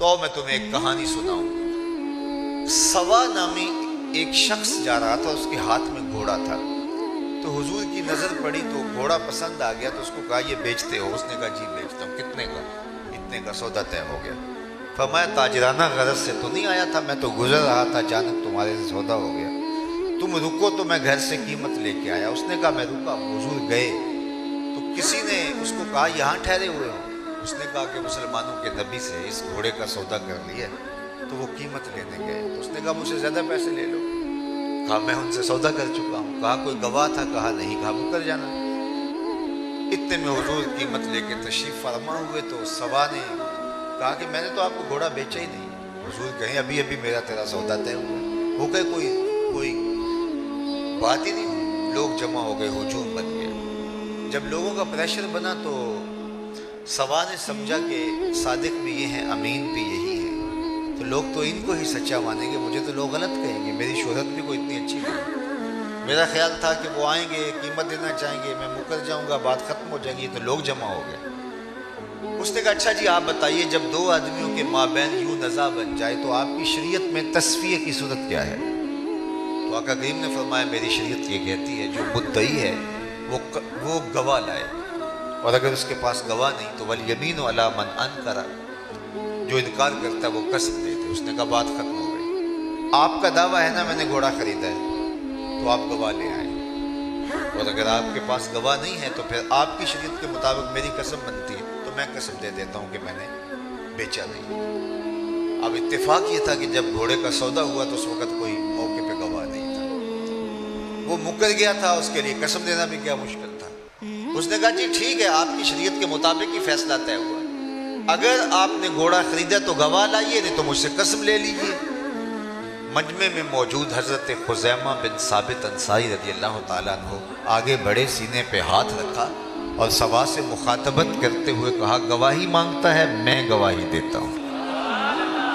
تو میں تمہیں ایک کہانی سناؤں۔ سوا نامی ایک شخص جا رہا تھا، اس کے ہاتھ میں گھوڑا تھا، تو حضور کی نظر پڑی تو گھوڑا پسند آ گیا، تو اس کو کہا یہ بیچتے ہو؟ اس نے کہا جی بیچتا ہوں۔ کتنے کا؟ اتنے کا۔ سودا طے ہو گیا۔ فرمایا تاجرانہ غرض سے تو نہیں آیا تھا، میں تو گزر رہا تھا، اچانک تمہارے سے سودا ہو گیا، تم رکو تو میں گھر سے قیمت لے کے آیا۔ اس نے کہا میں رکا۔ حضور گئے تو کسی نے اس کو کہا یہاں ٹھہرے ہوئے ہو؟ اس نے کہا کہ مسلمانوں کے نبی سے اس گھوڑے کا سودا کر لیا، تو وہ قیمت لینے گئے۔ تو اس نے کہا مجھ سے زیادہ پیسے لے لو۔ کہا میں ان سے سودا کر چکا ہوں۔ کہا کوئی گواہ تھا؟ کہا نہیں۔ کہا مکر جانا۔ اتنے میں حضور قیمت لے کے تشریف فرما ہوئے، تو سوا نے کہا کہ میں نے تو آپ کو گھوڑا بیچا ہی نہیں۔ حضور کہیں ابھی ابھی میرا تیرا سودا طے ہوا۔ ہو گئے، کوئی بات ہی نہیں، لوگ جمع ہو گئے، ہجوم بن گیا۔ جب لوگوں کا پریشر بنا تو سوا نے سمجھا کہ صادق بھی یہ ہیں، امین بھی یہی ہیں، تو لوگ تو ان کو ہی سچا مانیں گے، مجھے تو لوگ غلط کہیں گے، میری شہرت بھی کوئی اتنی اچھی نہیں۔ میرا خیال تھا کہ وہ آئیں گے، قیمت دینا چاہیں گے، میں مکر جاؤں گا، بات ختم ہو جائے گی، تو لوگ جمع ہو گئے۔ اس نے کہا اچھا جی آپ بتائیے، جب دو آدمیوں کے مابین یوں نزاع بن جائے تو آپ کی شریعت میں تصفیہ کی صورت کیا ہے؟ تو آقا کریم نے فرمایا میری شریعت یہ کہتی ہے جو مدعی ہے وہ گواہ لائے، اور اگر اس کے پاس گواہ نہیں تو والیمین علی من انکر، جو انکار کرتا ہے وہ قسم دے دے۔ اس نے کہا بات ختم ہو گئی۔ آپ کا دعویٰ ہے نا میں نے گھوڑا خریدا ہے، تو آپ گواہ لے آئیں، اور اگر آپ کے پاس گواہ نہیں ہے تو پھر آپ کی شریعت کے مطابق میری قسم بنتی ہے، تو میں قسم دے دیتا ہوں کہ میں نے بیچا نہیں۔ اب اتفاق یہ تھا کہ جب گھوڑے کا سودا ہوا تو اس وقت کوئی موقع پہ گواہ نہیں تھا، وہ مکر گیا تھا، اس کے لیے قسم دینا بھی کیا مشکل تھا۔ اس نے کہا جی ٹھیک ہے، آپ کی شریعت کے مطابق ہی فیصلہ طے ہوا، اگر آپ نے گھوڑا خریدا تو گواہ لائیے، نہیں تو مجھ سے قسم لے لیجیے۔ مجمع میں موجود حضرت خزیمہ بن ثابت انصاری رضی اللہ تعالیٰ عنہ آگے بڑے، سینے پہ ہاتھ رکھا اور سوا سے مخاطبت کرتے ہوئے کہا گواہی مانگتا ہے، میں گواہی دیتا ہوں۔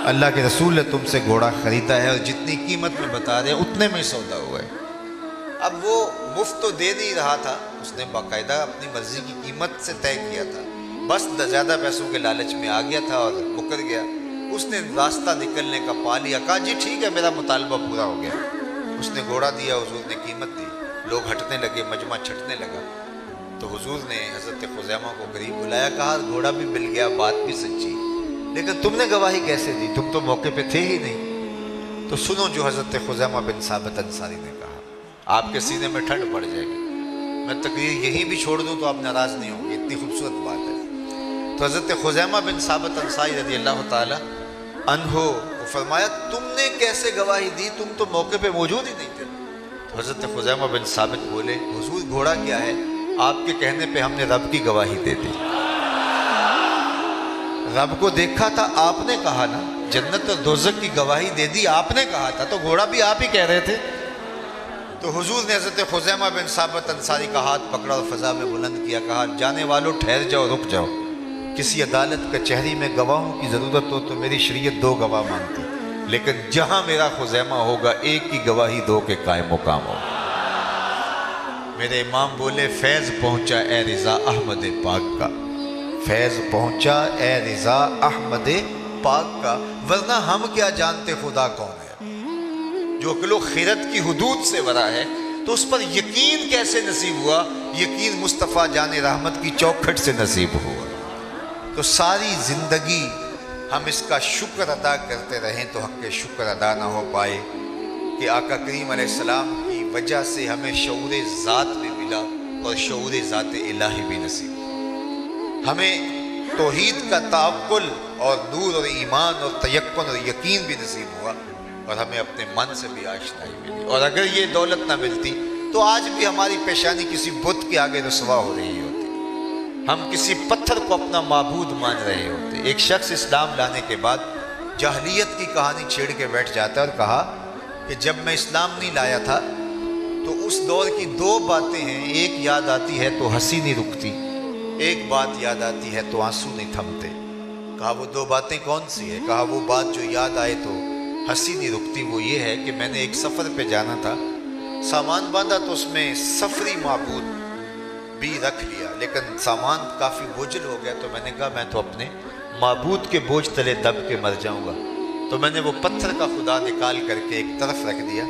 اللہ کے رسول نے تم سے گھوڑا خریدا ہے اور جتنی قیمت میں بتا رہے ہیں اتنے میں سودا ہوا ہے۔ اب وہ مفت تو دے نہیں رہا تھا، اس نے باقاعدہ اپنی مرضی کی قیمت سے طے کیا تھا، بس زیادہ پیسوں کے لالچ میں آ گیا تھا اور مکر گیا۔ اس نے راستہ نکلنے کا پا لیا، کہا جی ٹھیک ہے میرا مطالبہ پورا ہو گیا۔ اس نے گھوڑا دیا، حضور نے قیمت دی، لوگ ہٹنے لگے، مجمع چھٹنے لگا، تو حضور نے حضرت خزیمہ کو قریب بلایا، کہا گھوڑا بھی مل گیا، بات بھی سچی، لیکن تم نے گواہی کیسے دی؟ تم تو موقع پہ تھے ہی نہیں۔ تو سنو جو حضرت خزیمہ بن ثابت انصاری نے کہا، آپ کے سینے میں ٹھنڈ پڑ جائے گی، میں تقریر یہیں بھی چھوڑ دوں تو آپ ناراض نہیں ہوں گے، اتنی خوبصورت بات ہے۔ تو حضرت خزیمہ بن ثابت انصاری رضی اللہ تعالی عنہ کو فرمایا تم نے کیسے گواہی دی؟ تم تو موقع پہ موجود ہی نہیں تھے۔ تو حضرت خزیمہ بن ثابت بولے حضور گھوڑا کیا ہے، آپ کے کہنے پہ ہم نے رب کی گواہی دے دی، رب کو دیکھا تھا آپ نے کہا نا، جنت اور دوزخ کی گواہی دے دی آپ نے کہا تھا، تو گھوڑا بھی آپ ہی کہہ رہے تھے۔ تو حضور نے حضرت خزیمہ بن ثابت انصاری کا ہاتھ پکڑا اور فضا میں بلند کیا، کہا جانے والوں ٹھہر جاؤ، رک جاؤ، کسی عدالت کچہری میں گواہوں کی ضرورت ہو تو میری شریعت دو گواہ مانگتی، لیکن جہاں میرا خزیمہ ہوگا ایک کی گواہی دو کے قائم مقام ہوگا۔ میرے امام بولے فیض پہنچا اے رضا احمد پاک کا، فیض پہنچا اے رضا احمد پاک کا، ورنہ ہم کیا جانتے خدا کون ہے؟ جو عقل و خیرت کی حدود سے ورا ہے تو اس پر یقین کیسے نصیب ہوا؟ یقین مصطفیٰ جان رحمت کی چوکھٹ سے نصیب ہوا۔ تو ساری زندگی ہم اس کا شکر ادا کرتے رہیں تو حق کے شکر ادا نہ ہو پائے کہ آقا کریم علیہ السلام کی وجہ سے ہمیں شعور ذات بھی ملا اور شعور ذات الہی بھی نصیب ہوا، ہمیں توحید کا تعقل اور نور اور ایمان اور تیقن اور یقین بھی نصیب ہوا، اور ہمیں اپنے من سے بھی آشنائی ملی۔ اور اگر یہ دولت نہ ملتی تو آج بھی ہماری پیشانی کسی بت کے آگے رسوا ہو رہی ہوتی، ہم کسی پتھر کو اپنا معبود مان رہے ہوتے۔ ایک شخص اسلام لانے کے بعد جاہلیت کی کہانی چھیڑ کے بیٹھ جاتا ہے اور کہا کہ جب میں اسلام نہیں لایا تھا تو اس دور کی دو باتیں ہیں، ایک یاد آتی ہے تو ہنسی نہیں رکتی، ایک بات یاد آتی ہے تو آنسو نہیں تھمتے۔ کہا وہ دو باتیں کون سی ہے؟ کہا وہ بات جو یاد آئے تو ہنسی نہیں رکتی وہ یہ ہے کہ میں نے ایک سفر پہ جانا تھا، سامان باندھا تو اس میں سفری معبود بھی رکھ لیا، لیکن سامان کافی بوجھل ہو گیا تو میں نے کہا میں تو اپنے معبود کے بوجھ تلے دب کے مر جاؤں گا۔ تو میں نے وہ پتھر کا خدا نکال کر کے ایک طرف رکھ دیا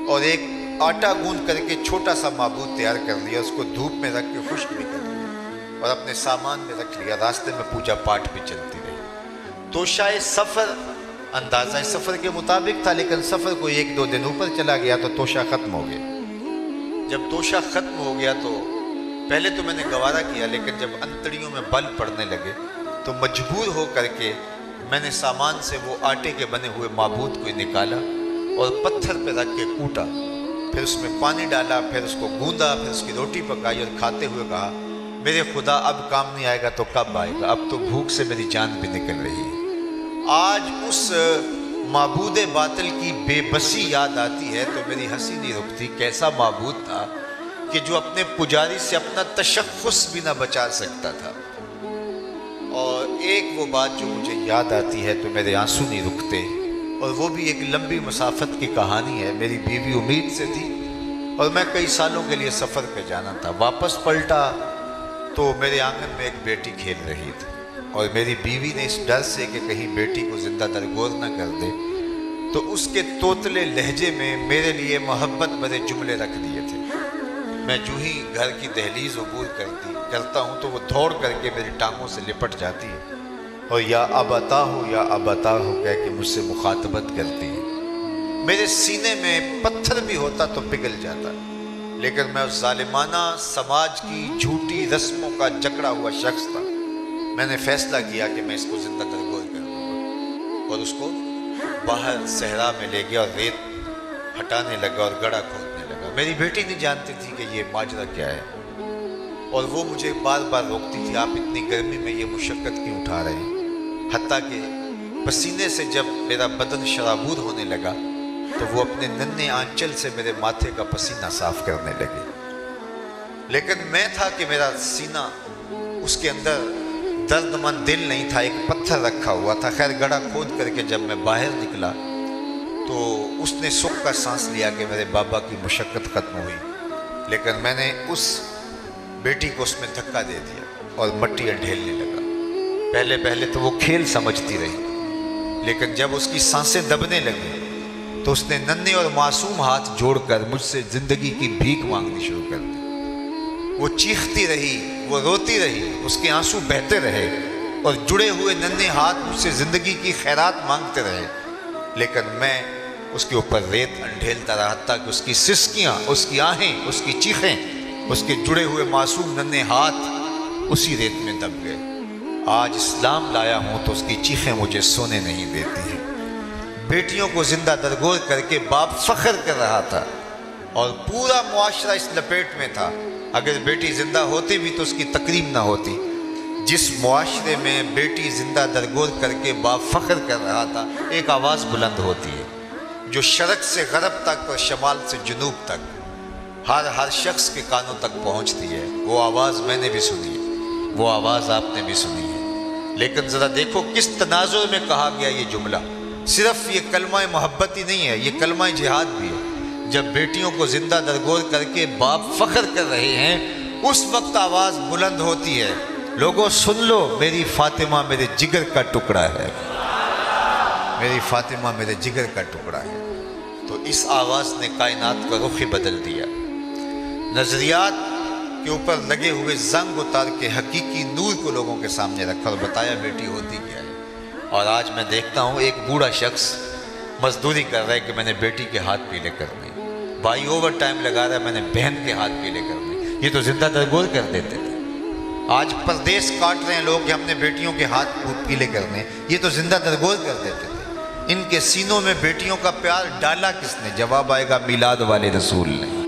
اور ایک آٹا گوندھ کر کے چھوٹا سا معبود تیار کر لیا، اس کو دھوپ میں رکھ کے خشک بھی کر لیا اور اپنے سامان میں رکھ لیا۔ راستے میں پوجا پاٹ بھی چلتی رہی۔ توشائے سفر اندازہ سفر کے مطابق تھا، لیکن سفر کوئی 1-2 دن اوپر چلا گیا تو توشہ ختم ہو گیا۔ جب توشہ ختم ہو گیا تو پہلے تو میں نے گوارا کیا، لیکن جب انتڑیوں میں بل پڑنے لگے تو مجبور ہو کر کے میں نے سامان سے وہ آٹے کے بنے ہوئے معبود کو نکالا اور پتھر پہ رکھ کے کوٹا، پھر اس میں پانی ڈالا، پھر اس کو گوندا، پھر اس کی روٹی پکائی اور کھاتے ہوئے کہا میرے خدا اب کام نہیں آئے گا تو کب آئے گا، اب تو بھوک سے میری جان بھی نکل رہی ہے۔ آج اس معبود باطل کی بے بسی یاد آتی ہے تو میری ہنسی نہیں رکتی۔ کیسا معبود تھا کہ جو اپنے پجاری سے اپنا تشخص بھی نہ بچا سکتا تھا۔ اور ایک وہ بات جو مجھے یاد آتی ہے تو میرے آنسو نہیں رکتے، اور وہ بھی ایک لمبی مسافت کی کہانی ہے۔ میری بیوی امید سے تھی اور میں کئی سالوں کے لیے سفر پہ جانا تھا۔ واپس پلٹا تو میرے آنگن میں ایک بیٹی کھیل رہی تھی، اور میری بیوی نے اس ڈر سے کہ کہیں بیٹی کو زندہ درگور نہ کر دے تو اس کے توتلے لہجے میں میرے لیے محبت بھرے جملے رکھ دیے تھے۔ میں جو ہی گھر کی دہلیز عبور کرتا ہوں تو وہ دوڑ کر کے میری ٹانگوں سے لپٹ جاتی ہے اور یا ابتا ہو یا ابتا ہو کہہ کے مجھ سے مخاطبت کرتی ہے۔ میرے سینے میں پتھر بھی ہوتا تو پگھل جاتا، لیکن میں اس ظالمانہ سماج کی جھوٹی رسموں کا جکڑا ہوا شخص تھا۔ میں نے فیصلہ کیا کہ میں اس کو زندہ درگور کر دوں گا، اور اس کو باہر صحرا میں لے گیا اور ریت ہٹانے لگا اور گڑھا کھودنے لگا۔ میری بیٹی نہیں جانتی تھی کہ یہ ماجرا کیا ہے، اور وہ مجھے بار بار روکتی تھی آپ اتنی گرمی میں یہ مشقت کیوں اٹھا رہے ہیں، حتیٰ کہ پسینے سے جب میرا بدن شرابور ہونے لگا تو وہ اپنے ننھے آنچل سے میرے ماتھے کا پسینہ صاف کرنے لگے۔ لیکن میں تھا کہ میرا سینہ، اس کے اندر درد مند دل نہیں تھا، ایک پتھر رکھا ہوا تھا۔ خیر گڑھا کھود کر کے جب میں باہر نکلا تو اس نے سکھ کا سانس لیا کہ میرے بابا کی مشقت ختم ہوئی، لیکن میں نے اس بیٹی کو اس میں دھکا دے دیا اور مٹی ڈھیلنے لگا۔ پہلے تو وہ کھیل سمجھتی رہی، لیکن جب اس کی سانسیں دبنے لگیں تو اس نے ننھے اور معصوم ہاتھ جوڑ کر مجھ سے زندگی کی بھیک مانگنی شروع کر دی۔ وہ چیختی رہی، وہ روتی رہی، اس کے آنسو بہتے رہے اور جڑے ہوئے ننھے ہاتھ مجھ سے زندگی کی خیرات مانگتے رہے، لیکن میں اس کے اوپر ریت انڈھیلتا رہا حتیٰ کہ اس کی سسکیاں، اس کی آہیں، اس کی چیخیں، اس کے جڑے ہوئے معصوم ننھے ہاتھ اسی ریت میں دب گئے۔ آج اسلام لایا ہوں تو اس کی چیخیں مجھے سونے نہیں دیتی ہیں۔ بیٹیوں کو زندہ درگور کر کے باپ فخر کر رہا تھا اور پورا معاشرہ اس لپیٹ میں تھا، اگر بیٹی زندہ ہوتی بھی تو اس کی تکریم نہ ہوتی۔ جس معاشرے میں بیٹی زندہ درگور کر کے باپ فخر کر رہا تھا، ایک آواز بلند ہوتی ہے جو شرق سے غرب تک اور شمال سے جنوب تک ہر شخص کے کانوں تک پہنچتی ہے۔ وہ آواز میں نے بھی سنی ہے، وہ آواز آپ نے بھی سنی ہے، لیکن ذرا دیکھو کس تناظر میں کہا گیا یہ جملہ۔ صرف یہ کلمہ محبت ہی نہیں ہے، یہ کلمہ جہاد بھی ہے۔ جب بیٹیوں کو زندہ درگور کر کے باپ فخر کر رہے ہیں، اس وقت آواز بلند ہوتی ہے، لوگوں سن لو، میری فاطمہ میرے جگر کا ٹکڑا ہے، میری فاطمہ میرے جگر کا ٹکڑا ہے۔ تو اس آواز نے کائنات کا رخ ہی بدل دیا۔ نظریات کے اوپر لگے ہوئے زنگ اتار کے حقیقی نور کو لوگوں کے سامنے رکھا اور بتایا بیٹی ہوتی کیا ہے۔ اور آج میں دیکھتا ہوں ایک بوڑھا شخص مزدوری کر رہا ہے کہ میں نے بیٹی کے ہاتھ پیلے کرنے، بھائی اوور ٹائم لگا رہا ہے میں نے بہن کے ہاتھ پیلے کرنے۔ یہ تو زندہ درگور کر دیتے تھے۔ آج پردیس کاٹ رہے ہیں لوگ کہ ہم نے بیٹیوں کے ہاتھ پیلے کرنے، یہ تو زندہ درگور کر دیتے تھے۔ ان کے سینوں میں بیٹیوں کا پیار ڈالا کس نے؟ جواب آئے گا میلاد والے رسول نے۔